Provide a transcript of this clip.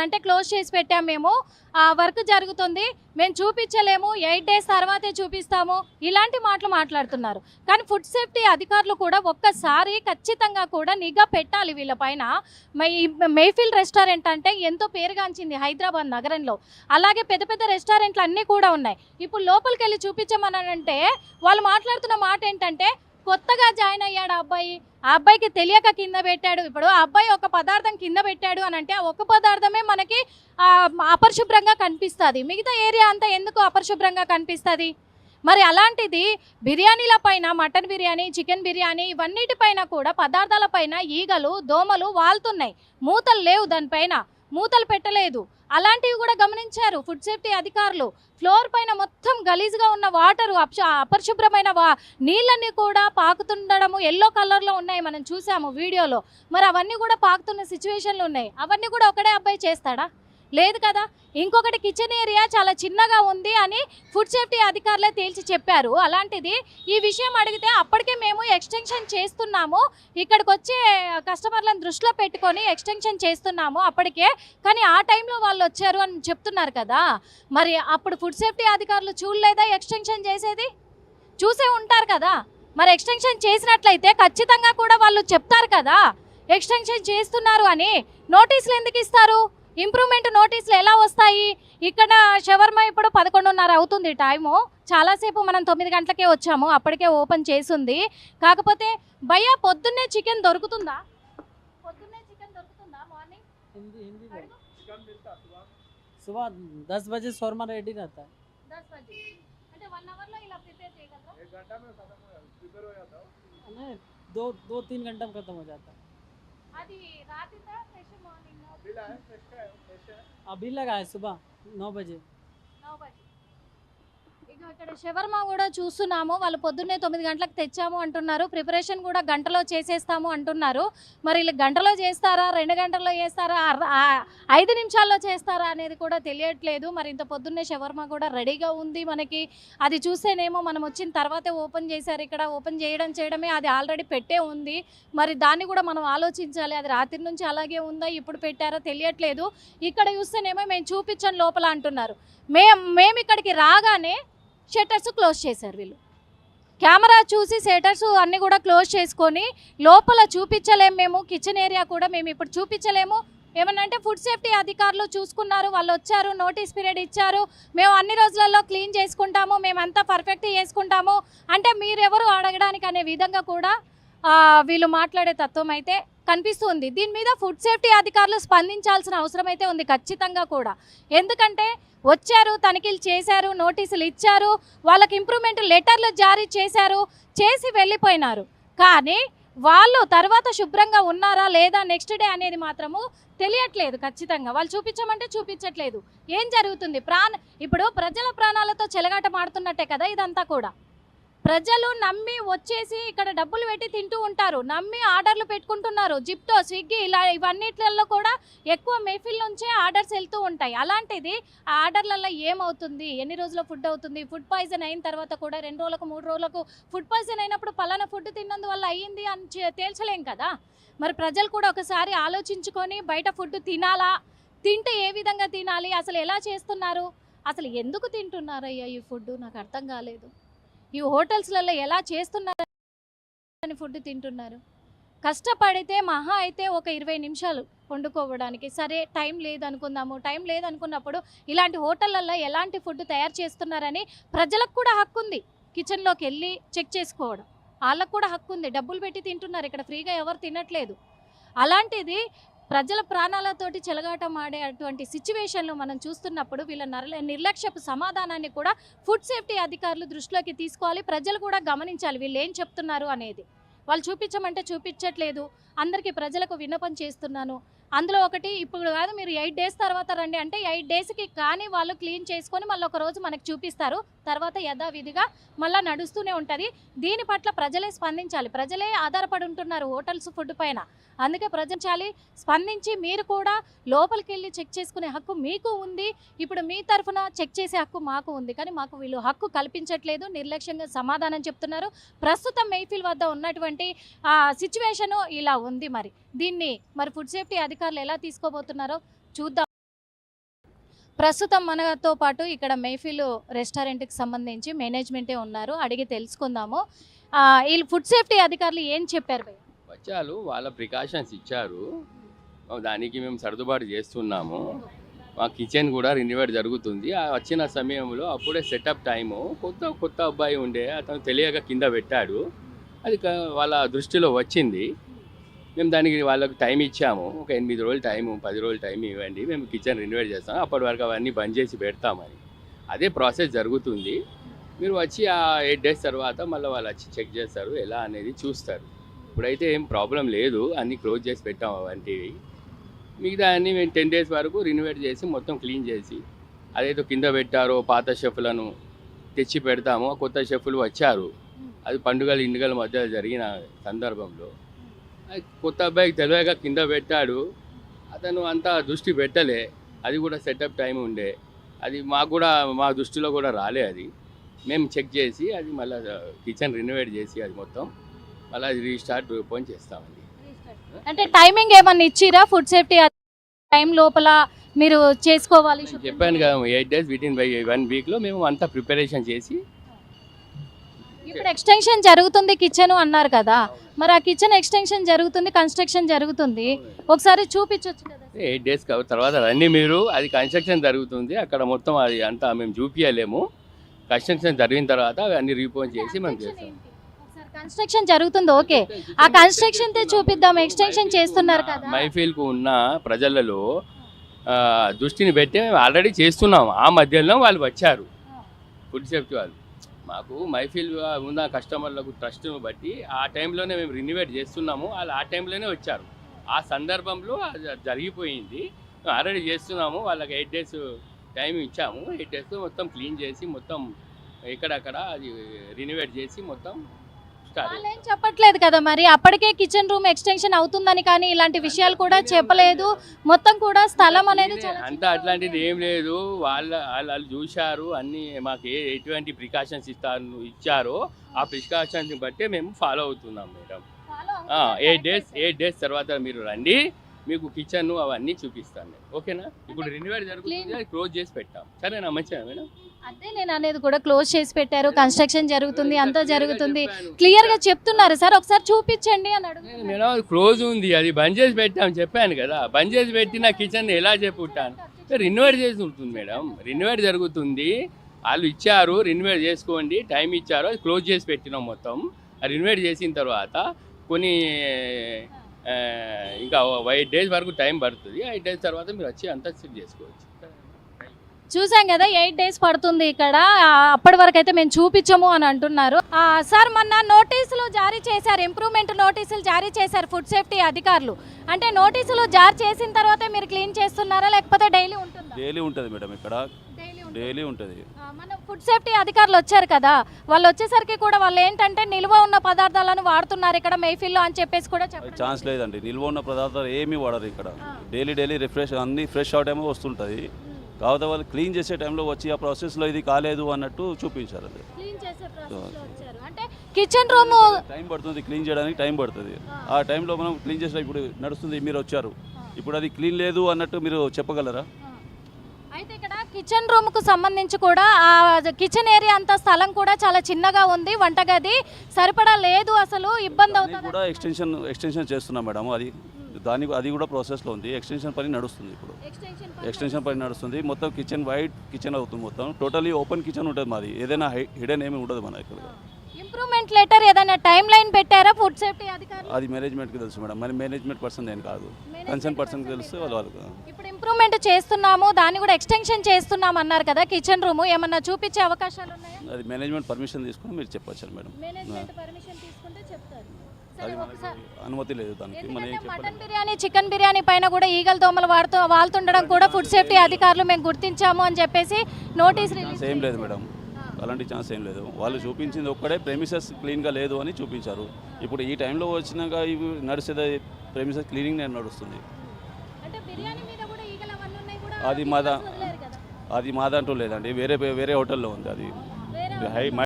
అంటే క్లోజ్ చేసి పెట్టాం మేము, వర్క్ జరుగుతుంది, మేము చూపించలేము, 8 డేస్ తర్వాతే చూపిస్తాము, ఇలాంటి మాటలు మాట్లాడుతున్నారు. కానీ ఫుడ్ సేఫ్టీ అధికారులు కూడా ఒక్కసారి ఖచ్చితంగా కూడా నిఘా పెట్టాలి వీళ్ళపైన. మేఫిల్ రెస్టారెంట్ అంటే ఎంతో పేరుగాంచింది హైదరాబాద్ నగరంలో. అలాగే పెద్ద పెద్ద రెస్టారెంట్లు అన్నీ కూడా ఉన్నాయి. ఇప్పుడు లోపలికి వెళ్ళి చూపించమనంటే వాళ్ళు మాట్లాడుతున్న మాట ఏంటంటే, కొత్తగా జాయిన్ అయ్యాడు ఆ అబ్బాయికి తెలియక కింద పెట్టాడు. ఇప్పుడు ఆ అబ్బాయి ఒక పదార్థం కింద పెట్టాడు అని అంటే ఒక పదార్థమే మనకి అపరిశుభ్రంగా కనిపిస్తుంది, మిగతా ఏరియా అంతా ఎందుకు అపరిశుభ్రంగా కనిపిస్తుంది? మరి అలాంటిది బిర్యానీల పైన, మటన్ బిర్యానీ, చికెన్ బిర్యానీ, ఇవన్నిటిపైన కూడా పదార్థాల పైన ఈగలు, దోమలు వాళ్తున్నాయి. మూతలు లేవు, దానిపైన మూతలు పెట్టలేదు. అలాంటివి కూడా గమనించారు ఫుడ్ సేఫ్టీ అధికారులు. ఫ్లోర్ పైన మొత్తం గలీజ్గా ఉన్న వాటరు, అపరిశుభ్రమైన నీళ్ళన్నీ కూడా పాకుతుండడము ఎల్లో కలర్లో ఉన్నాయి, మనం చూసాము వీడియోలో. మరి అవన్నీ కూడా పాకుతున్న సిచ్యువేషన్లు ఉన్నాయి. అవన్నీ కూడా ఒకడే అబ్బాయి చేస్తాడా? లేదు కదా. ఇంకొకటి కిచెన్ ఏరియా చాలా చిన్నగా ఉంది అని ఫుడ్ సేఫ్టీ అధికారులే తేల్చి చెప్పారు. అలాంటిది ఈ విషయం అడిగితే అప్పటికే మేము ఎక్స్టెన్షన్ చేస్తున్నాము, ఇక్కడికి వచ్చే కస్టమర్లను దృష్టిలో పెట్టుకొని ఎక్స్టెన్షన్ చేస్తున్నాము అప్పటికే, కానీ ఆ టైంలో వాళ్ళు వచ్చారు అని చెప్తున్నారు కదా. మరి అప్పుడు ఫుడ్ సేఫ్టీ అధికారులు చూడలేదా ఎక్స్టెన్షన్ చేసేది? చూసే ఉంటారు కదా. మరి ఎక్స్టెన్షన్ చేసినట్లయితే ఖచ్చితంగా కూడా వాళ్ళు చెప్తారు కదా ఎక్స్టెన్షన్ చేస్తున్నారు అని. నోటీసులు ఎందుకు ఇస్తారు? ఇంప్రూవ్మెంట్ నోటీసులు ఎలా వస్తాయి? ఇక్కడ షవర్మా ఇప్పుడు 11:30 అవుతుంది టైము, చాలాసేపు మనం 9 గంటలకే వచ్చాము, అప్పటికే ఓపెన్ చేసింది. కాకపోతే భయ్యా పొద్దున్నే చికెన్ దొరుకుతుందా? మార్నింగ్ सुबह 10 बजे शोरमा रेडी रहता है। 10 बजे అంటే 1 అవర్లో ఇలా ప్రిపేర్ చేయగలరా? 1 घंटा में खत्म हो जाता, प्रिपेयर हो जाता है। नहीं, 2-3 घंटा में खत्म हो जाता है। అది రాత్రిదా ఫ్రెష్ మార్నింగ్? अभी लगा है सुबह 9 बजे। 9 बजे ఇక ఇక్కడ షవర్మా కూడా చూస్తున్నాము. వాళ్ళు పొద్దున్నే 9 గంటలకు తెచ్చాము అంటున్నారు, ప్రిపరేషన్ కూడా గంటలో చేసేస్తాము అంటున్నారు. మరి వీళ్ళు గంటలో చేస్తారా, 2 గంటల్లో చేస్తారా, 5 నిమిషాల్లో చేస్తారా అనేది కూడా తెలియట్లేదు. మరి ఇంత పొద్దున్నే షవర్మా కూడా రెడీగా ఉంది మనకి. అది చూస్తేనేమో మనం వచ్చిన తర్వాతే ఓపెన్ చేశారు. ఇక్కడ ఓపెన్ చేయడమే అది ఆల్రెడీ పెట్టే ఉంది. మరి దాన్ని కూడా మనం ఆలోచించాలి, అది రాత్రి నుంచి అలాగే ఉందా, ఇప్పుడు పెట్టారో తెలియట్లేదు. ఇక్కడ చూస్తేనేమో మేము చూపించండి లోపల అంటున్నారు. మేము ఇక్కడికి రాగానే షట్టర్స్ క్లోజ్ చేశారు వీళ్ళు. కెమెరా చూసి షట్టర్స్ అన్నీ కూడా క్లోజ్ చేసుకొని లోపల చూపించలేము, మేము కిచెన్ ఏరియా కూడా మేము ఇప్పుడు చూపించలేము. ఏమనంటే ఫుడ్ సేఫ్టీ అధికారులు చూసుకున్నారు, వాళ్ళు వచ్చారు, నోటీస్ పీరియడ్ ఇచ్చారు, మేము అన్ని రోజులలో క్లీన్ చేసుకుంటాము, మేమంతా పర్ఫెక్ట్ చేసుకుంటాము అంటే మీరెవరు అడగడానికి అనే విధంగా కూడా వీళ్ళు మాట్లాడే తత్వం అయితే కనిపిస్తుంది. దీని మీద ఫుడ్ సేఫ్టీ అధికారులు స్పందించాల్సిన అవసరం అయితే ఉంది ఖచ్చితంగా కూడా. ఎందుకంటే వచ్చారు, తనిఖీలు చేశారు, నోటీసులు ఇచ్చారు, వాళ్ళకి ఇంప్రూవ్మెంట్ లెటర్లు జారీ చేశారు, చేసి వెళ్ళిపోయినారు. కానీ వాళ్ళు తర్వాత శుభ్రంగా ఉన్నారా లేదా నెక్స్ట్ డే అనేది మాత్రము తెలియట్లేదు. ఖచ్చితంగా వాళ్ళు చూపించమంటే చూపించట్లేదు. ఏం జరుగుతుంది? ఇప్పుడు ప్రజల ప్రాణాలతో చెలగాట మాడుతున్నట్టే కదా ఇదంతా కూడా. ప్రజలు నమ్మి వచ్చేసి ఇక్కడ డబ్బులు పెట్టి తింటూ ఉంటారు, నమ్మి ఆర్డర్లు పెట్టుకుంటున్నారు. జిప్టో, స్విగ్గీ ఇలా ఇవన్నిట్లలో కూడా ఎక్కువ మేఫిల్ నుంచే ఆర్డర్స్ వెళ్తూ ఉంటాయి. అలాంటిది ఆ ఆర్డర్లలో ఏమవుతుంది, ఎన్ని రోజుల ఫుడ్ అవుతుంది, ఫుడ్ పాయిజన్ అయిన తర్వాత కూడా 2 రోజులకు 3 రోజులకు ఫుడ్ పాయిజన్ అయినప్పుడు పలానా ఫుడ్ తిన్నందువల్ల అయ్యింది అని తేల్చలేం కదా. మరి ప్రజలు కూడా ఒకసారి ఆలోచించుకొని బయట ఫుడ్ తినాలా, తింటే ఏ విధంగా తినాలి, అసలు ఎలా చేస్తున్నారు, అసలు ఎందుకు తింటున్నారయ్యా ఈ ఫుడ్ నాకు అర్థం కాలేదు. ఈ హోటల్స్లలో ఎలా చేస్తున్నారని ఫుడ్ తింటున్నారు. కష్టపడితే మహా అయితే ఒక 20 నిమిషాలు వండుకోవడానికి, సరే టైం లేదనుకుందాము. టైం లేదనుకున్నప్పుడు ఇలాంటి హోటళ్ళల్లో ఎలాంటి ఫుడ్ తయారు చేస్తున్నారని ప్రజలకు కూడా హక్కు ఉంది, కిచెన్లోకి వెళ్ళి చెక్ చేసుకోవడం వాళ్ళకు కూడా హక్కు ఉంది. డబ్బులు పెట్టి తింటున్నారు, ఇక్కడ ఫ్రీగా ఎవరు తినట్లేదు. అలాంటిది ప్రజల ప్రాణాలతోటి చెలగాటం ఆడే అటువంటి సిచ్యువేషన్లు మనం చూస్తున్నప్పుడు వీళ్ళ నిర్లక్ష్యపు సమాధానాన్ని కూడా ఫుడ్ సేఫ్టీ అధికారులు దృష్టిలోకి తీసుకోవాలి. ప్రజలు కూడా గమనించాలి వీళ్ళు ఏం చెప్తున్నారు అనేది. వాళ్ళు చూపించమంటే చూపించట్లేదు. అందరికీ ప్రజలకు విన్నపం చేస్తున్నాను. అందులో ఒకటి, ఇప్పుడు కాదు మీరు 8 డేస్ తర్వాత రండి అంటే 8 డేస్కి కానీ వాళ్ళు క్లీన్ చేసుకొని మళ్ళీ ఒక రోజు మనకు చూపిస్తారు, తర్వాత యథావిధిగా మళ్ళీ నడుస్తూనే ఉంటుంది. దీని పట్ల ప్రజలే స్పందించాలి. ప్రజలే ఆధారపడి ఉంటున్నారు హోటల్స్ ఫుడ్ పైన. అందుకే ప్రజలు స్పందించి మీరు కూడా లోపలికి వెళ్ళి చెక్ చేసుకునే హక్కు మీకు ఉంది. ఇప్పుడు మీ తరఫున చెక్ చేసే హక్కు మాకు ఉంది, కానీ మాకు వీళ్ళు హక్కు కల్పించట్లేదు, నిర్లక్ష్యంగా సమాధానం చెప్తున్నారు. ప్రస్తుతం మేఫిల్ వద్ద ఉన్నటువంటి సిచ్యువేషను ఇలా ఉంది. మరి దీన్ని ఫుడ్ సేఫ్టీ అధికారులు ఎలా తీసుకోబోతున్నారో చూద్దాం. ప్రస్తుతం మనతో పాటు ఇక్కడ మెహఫిల్ రెస్టారెంట్కి సంబంధించి మేనేజ్మెంటే ఉన్నారు, అడిగి తెలుసుకుందాము. వీళ్ళు ఫుడ్ సేఫ్టీ అధికారులు ఏం చెప్పారు భయ్య? వచ్చారు, వాళ్ళ ప్రికాషన్స్ ఇచ్చారు, దానికి మేము సర్దుబాటు చేస్తున్నాము. మా కిచెన్ కూడా రెన్యువేట్ జరుగుతుంది. ఆ వచ్చిన సమయంలో అప్పుడే సెటప్ టైము కొత్త అబ్బాయి ఉండే, అతను తెలియక కింద పెట్టాడు. అది వాళ్ళ దృష్టిలో వచ్చింది. మేము దానికి వాళ్ళకి టైం ఇచ్చాము, ఒక 8 రోజులు టైము 10 రోజులు టైం ఇవ్వండి, మేము కిచెన్ రెన్యువేట్ చేస్తాం, అప్పటి వరకు అవన్నీ బంద్ చేసి పెడతామని. అదే ప్రాసెస్ జరుగుతుంది. మీరు వచ్చి ఆ 8 days తర్వాత మళ్ళీ వాళ్ళు వచ్చి చెక్ చేస్తారు, ఎలా అనేది చూస్తారు. ఇప్పుడైతే ఏం ప్రాబ్లం లేదు, అన్నీ క్లోజ్ చేసి పెట్టాం అవంటివి. మిగతా అన్నీ మేము 10 days వరకు రెన్యువేట్ చేసి మొత్తం క్లీన్ చేసి, అదైతే కింద పెట్టారో పాత షెఫ్లను తెచ్చి పెడతాము. కొత్త షెఫ్లు వచ్చారు, అది పండుగల ఇండుగల మధ్య జరిగిన సందర్భంలో కొత్త అబ్బాయికి తెలియక కింద పెట్టాడు. అతను అంతా దృష్టి పెట్టలే, అది కూడా సెటప్ టైం ఉండే, అది మాకు కూడా మా దృష్టిలో కూడా రాలే. అది మేము చెక్ చేసి అది మళ్ళీ కిచెన్ రెన్యువేట్ చేసి అది మొత్తం మళ్ళీ అది రీస్టార్ట్ ఓపెన్ చేస్తామండి. అంటే టైమింగ్ ఏమన్నా ఇచ్చిరా? ఫుడ్ సేఫ్టీ టైం లోపల మీరు చేసుకోవాలి నేను చెప్పాను కదా, 8 days వితిన్ 1 weekలో మేము అంతా ప్రిపరేషన్ చేసి. ఇప్పుడు ఎక్స్టెన్షన్ జరుగుతుంది కిచెన్ అన్నారు కదా, మరి ఆ కిచెన్ ఎక్స్టెన్షన్ జరుగుతుంది, కన్స్ట్రక్షన్ జరుగుతుంది, ఒకసారి చూపించవచ్చు కదా. 8 days తర్వాత రండి మీరు, అది కన్స్ట్రక్షన్ జరుగుతుంది అక్కడ మొత్తం, అది అంతా మేము చూపించలేము. కన్స్ట్రక్షన్ జరిగిన తర్వాత అన్ని రీపోన్ చేసి మనం చేస్తాం. కన్స్ట్రక్షన్ జరుగుతుంది, ఓకే, ఆ కన్స్ట్రక్షన్ చూపిద్దాం. ఎక్స్టెన్షన్ చేస్తున్నారు కదా. మైఫిల్కు ఉన్న ప్రజలలో దృష్టిని పెట్టి మేము ఆల్రెడీ చేస్తున్నాం. ఆ మధ్యలో వాళ్ళు వచ్చారు, ఫుడ్ సేఫ్టీ వాళ్ళు. మాకు మైఫిల్ ఉన్న కస్టమర్లకు ట్రస్ట్ను బట్టి ఆ టైంలోనే మేము రెన్యువేట్ చేస్తున్నాము, వాళ్ళు ఆ టైంలోనే వచ్చారు. ఆ సందర్భంలో అది జరిగిపోయింది. మేము ఆల్రెడీ చేస్తున్నాము, వాళ్ళకి 8 days టైం ఇచ్చాము. 8 days మొత్తం క్లీన్ చేసి మొత్తం ఎక్కడక్కడ అది రెన్యువేట్ చేసి మొత్తం స్టార్ట్. వాళ్ళు ఏం చెప్పట్లేదు కదా, మరి అప్పటికే కిచెన్ రూమ్ ఎక్స్టెన్షన్ అవుతుందని కానీ ఇలాంటి విషయాలు కూడా చెప్పలేదు. మొత్తం కూడా స్థలం అనేది చాలా అంతా చిన్నగా అట్లాంటిది ఉంది. ఏం లేదు, వాళ్ళు చూశారు అన్ని, మాకు ఎటువంటి ప్రికాషన్స్ ఇచ్చారో ఆ ప్రికాషన్స్ బట్టే మేము ఫాలో అవుతున్నాం మేడం. Follow అవుతున్నారు. 8 days తర్వాత మీరు రండి, మీకు కిచెన్ అవన్నీ చూపిస్తాను నేను, ఓకేనా? ఇప్పుడు రెన్యువేట్ జరుగుతుంది, అది క్లోజ్ చేసి పెట్టాం, సరేనా? మంచిగా మేడం. అదే నేను అనేది కూడా క్లోజ్ చేసి పెట్టారు, కన్స్ట్రక్షన్ జరుగుతుంది, అంతా జరుగుతుంది, క్లియర్ గా చెప్తున్నారు సార్, ఒకసారి చూపించండి అని అడుగుతున్నారు. మేడం అది క్లోజ్ ఉంది, అది బంద్ చేసి పెట్టాం చెప్పాను కదా. బంద్ చేసి పెట్టిన కిచెన్ ఎలా చెప్పుంటాను? రెన్యువేట్ చేసి ఉంటుంది మేడం, రెన్యువేట్ జరుగుతుంది. వాళ్ళు ఇచ్చారు, రెన్యువేట్ చేసుకోండి, టైం ఇచ్చారు, అది క్లోజ్ చేసి పెట్టినాం మొత్తం. రెన్యువేట్ చేసిన తర్వాత కొన్ని ఇంకా 8 days వరకు టైం పడుతుంది. 8 days తర్వాత మీరు వచ్చి అంతా సెట్ చేసుకోవచ్చు. చూసాం కదా, 8 days పడుతుంది ఇక్కడ. అప్పటి వరకు అయితే మేము చూపించము అని అంటున్నారు. సార్ మొన్న నోటీసులు జారీ చేశారు, ఇంప్రూవ్మెంట్ నోటీసులు జారీ చేశారు ఫుడ్ సేఫ్టీ అధికారులు. అంటే నోటీసులు జారీ చేసిన తర్వాత మీరు క్లీన్ చేస్తున్నారా, లేకపోతే డైలీ ఉంటుందా? డైలీ ఉంటుంది మేడం, ఇక్కడ డైలీ ఉంటుంది. మన ఫుడ్ సేఫ్టీ అధికారులు వచ్చారు కదా, వాళ్ళు వచ్చేసరికి కూడా వాళ్ళు ఏంటంటే నిల్వ ఉన్న పదార్థాలను వాడుతున్నారు ఇక్కడ మెహఫిల్లో అని చెప్పేసి కూడా చెప్పారు. ఛాన్స్ లేదండి, నిల్వ ఉన్న పదార్థాలు ఏమీ వాడరు ఇక్కడ. డైలీ రిఫ్రెష్ అన్ని ఫ్రెష్ అవుట్ ఏమో వస్తుంటుంది. కాకపోతే వాళ్ళు క్లీన్ చేసే టైంలో వచ్చి ఆ ప్రాసెస్లో ఇది కాలేదు అన్నట్టు చూపించారు. అది క్లీన్ చేసే ప్రాసెస్లో వచ్చారు. అంటే కిచెన్ రూమ్ టైం పడుతుంది, క్లీన్ చేయడానికి టైం పడుతుంది. ఆ టైంలో మనం క్లీన్ చేసిన ఇప్పుడు నడుస్తుంది, మీరు వచ్చారు, ఇప్పుడు అది క్లీన్ లేదు అన్నట్టు మీరు చెప్పగలరా? అయితే ఇక్కడ కిచెన్ రూమ్ కు సంబంధించి కూడా ఆ కిచెన్ ఏరియా అంతా స్థలం కూడా చాలా చిన్నగా ఉంది, వంటగది సరిపడా లేదు, అసలు ఇబ్బంది దానికి అవుతుంది. కూడా ఎక్స్టెన్షన్ చేస్తున్నాం మేడం. అది కూడా ప్రాసెస్లో ఉంది. ఎక్స్టెన్షన్ పని నడుస్తుంది ఇప్పుడు. ఎక్స్టెన్షన్ పని నడుస్తుంది. మొత్తం వైడ్ కిచెన్ అవుతుంది. మొత్తం టోటలీ ఓపెన్ కిచెన్ ఉంటుంది మాది. ఏదైనా హిడెన్ ఏమి ఉండదు మన ఇక్కడ. ఇంప్రూవ్మెంట్ లెటర్ ఏదైనా టైం లైన్ పెట్టారా ఫుడ్ సేఫ్టీ అధికారులు? అది మేనేజ్మెంట్కి తెలుసు మేడం, మరి మేనేజ్మెంట్ పర్సన్ నేను కాదు, కన్సర్న్ పర్సన్కి తెలుసు వాళ్ళకు. ఇప్పుడు ఇంప్రూవ్మెంట్ చేస్తున్నాము, దాన్ని కూడా ఎక్స్టెన్షన్ చేస్తున్నాం అన్నారు కదా, కిచెన్ రూమ్ ఏమన్నా చూపించే అవకాశాలు ఉన్నాయా? అది మేనేజ్మెంట్ పర్మిషన్ తీసుకుని మీరు చెప్పచ్చు మేడం. మేనేజ్మెంట్ పర్మిషన్ తీసుకుంటే చెప్తారు. అది మనకి అనుమతి లేదు దానికి, మనం ఏం ఎందుకంటే మటన్ చెప్పలేము. బిర్యానీ, చికెన్ బిర్యానీ పైన కూడా ఈగల దోమలు వాళ్తుండడం కూడా ఫుడ్ సేఫ్టీ అధికారులు మేము గుర్తించాము అని చెప్పేసి నోటీస్ రిలీజ్ ఏం లేదు మేడం, అలాంటి ఛాన్స్ ఏం లేదు. వాళ్ళు చూపించింది ఒక్కడే ప్రెమిసెస్ క్లీన్గా లేదు అని చూపించారు. ఇప్పుడు ఈ టైంలో వచ్చినాక ఇవి నడిచేది ప్రెమిసెస్ క్లీనింగ్ నేను నడుస్తుంది. అంటే బిర్యానీ మీద కూడా ఈగలు అవన్నీ ఉన్నాయి కూడా అది మా వదిలేరు కదా. అది మా దాంట్లో లేదండి, వేరే హోటల్లో ఉంది. అది వేరే హై